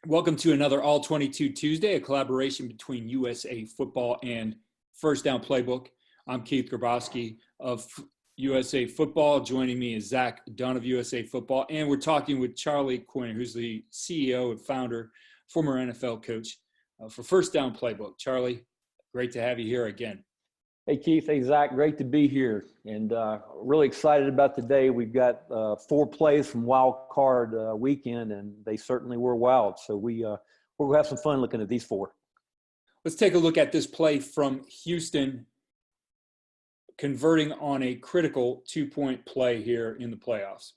Welcome to another All 22 Tuesday, a collaboration between USA Football and FirstDown Playbook. I'm Keith Grabowski of USA Football. Joining me is Zach Dunn of USA Football. And we're talking with Charlie Quinn, who's the CEO and founder, former NFL coach for FirstDown Playbook. Charlie, great to have you here again. Hey, Keith. Hey, Zach. Great to be here. And really excited about today. We've got 4 plays from Wild Card weekend, and they certainly were wild. So we're going to have some fun looking at these 4. Let's take a look at this play from Houston, converting on a critical 2-point play here in the playoffs.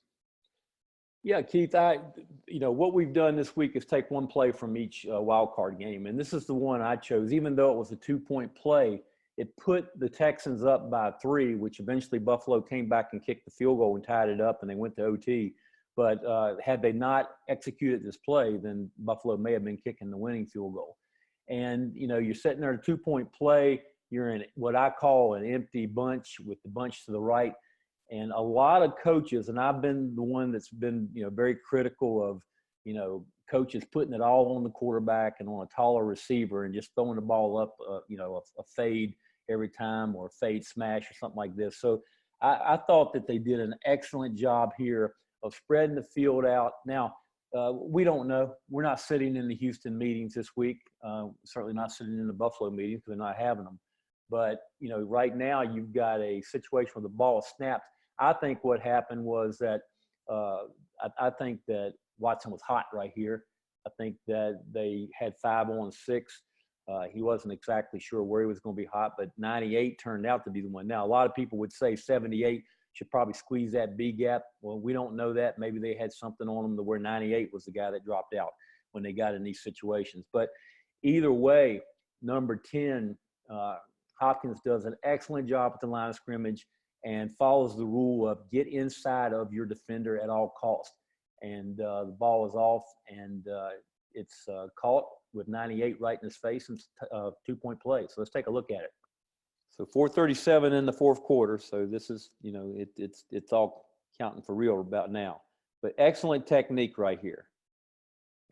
Yeah, Keith, what we've done this week is take one play from each wild card game. And this is the one I chose. Even though it was a 2-point play, it put the Texans up by 3, which eventually Buffalo came back and kicked the field goal and tied it up, and they went to OT. But had they not executed this play, then Buffalo may have been kicking the winning field goal. And, you're sitting there at a 2-point play. You're in what I call an empty bunch with the bunch to the right. And a lot of coaches, and I've been the one that's been, very critical of, coaches putting it all on the quarterback and on a taller receiver and just throwing the ball up, a fade every time or a fade smash or something like this. So I thought that they did an excellent job here of spreading the field out. Now, we don't know. We're not sitting in the Houston meetings this week. Certainly not sitting in the Buffalo meetings because they're not having them. But, right now you've got a situation where the ball snapped. I think what happened was that I think that Watson was hot right here. I think that they had 5 on 6. He wasn't exactly sure where he was going to be hot, but 98 turned out to be the one. Now, a lot of people would say 78 should probably squeeze that B gap. Well, we don't know that. Maybe they had something on them to where 98 was the guy that dropped out when they got in these situations. But either way, number 10, Hopkins does an excellent job at the line of scrimmage and follows the rule of get inside of your defender at all costs. And the ball is off, and it's caught with 98 right in his face and 2-point play. So let's take a look at it. So 4:37 in the fourth quarter. So this is, it's all counting for real about now. But excellent technique right here.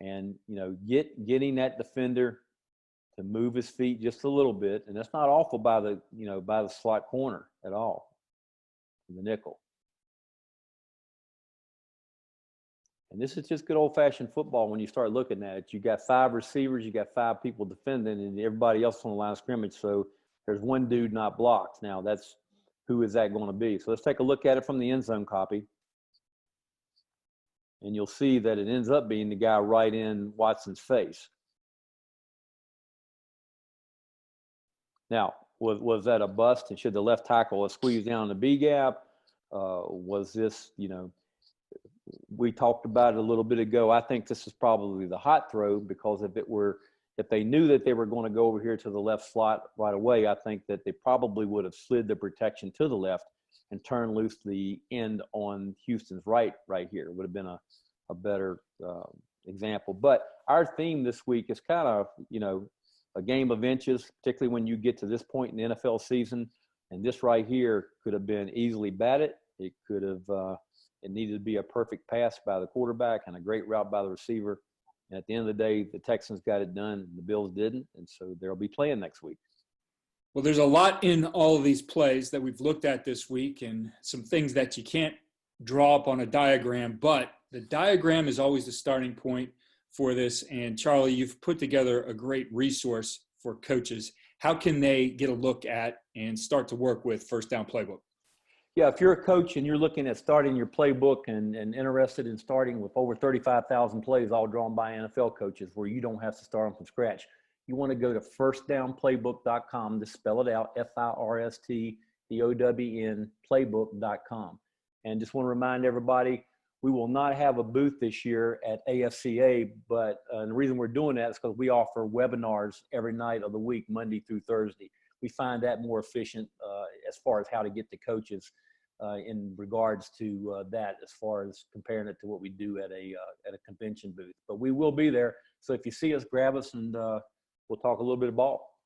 And, getting that defender to move his feet just a little bit. And that's not awful by the slot corner at all, the nickel. And this is just good old-fashioned football when you start looking at it. You got 5 receivers, you got 5 people defending, and everybody else on the line of scrimmage. So there's one dude not blocked. Now, who is that going to be? So let's take a look at it from the end zone copy. And you'll see that it ends up being the guy right in Watson's face. Now, was that a bust? And should the left tackle have squeezed down the B gap? Was this, we talked about it a little bit ago. I think this is probably the hot throw because if they knew that they were going to go over here to the left slot right away, I think that they probably would have slid the protection to the left and turned loose the end on Houston's right here. It would have been a better example. But our theme this week is kind of, a game of inches, particularly when you get to this point in the NFL season. And this right here could have been easily batted. It could have it needed to be a perfect pass by the quarterback and a great route by the receiver. And at the end of the day, the Texans got it done and the Bills didn't. And so they'll be playing next week. Well, there's a lot in all of these plays that we've looked at this week and some things that you can't draw up on a diagram, but the diagram is always the starting point for this. And Charlie, you've put together a great resource for coaches. How can they get a look at and start to work with FirstDown Playbook? Yeah, if you're a coach and you're looking at starting your playbook and interested in starting with over 35,000 plays all drawn by NFL coaches where you don't have to start them from scratch, you want to go to firstdownplaybook.com to spell it out, FirstDown playbook.com. And just want to remind everybody, we will not have a booth this year at AFCA, but the reason we're doing that is because we offer webinars every night of the week, Monday through Thursday. We find that more efficient as far as how to get the coaches in regards to that, as far as comparing it to what we do at a convention booth. But we will be there. So if you see us, grab us, and we'll talk a little bit of ball.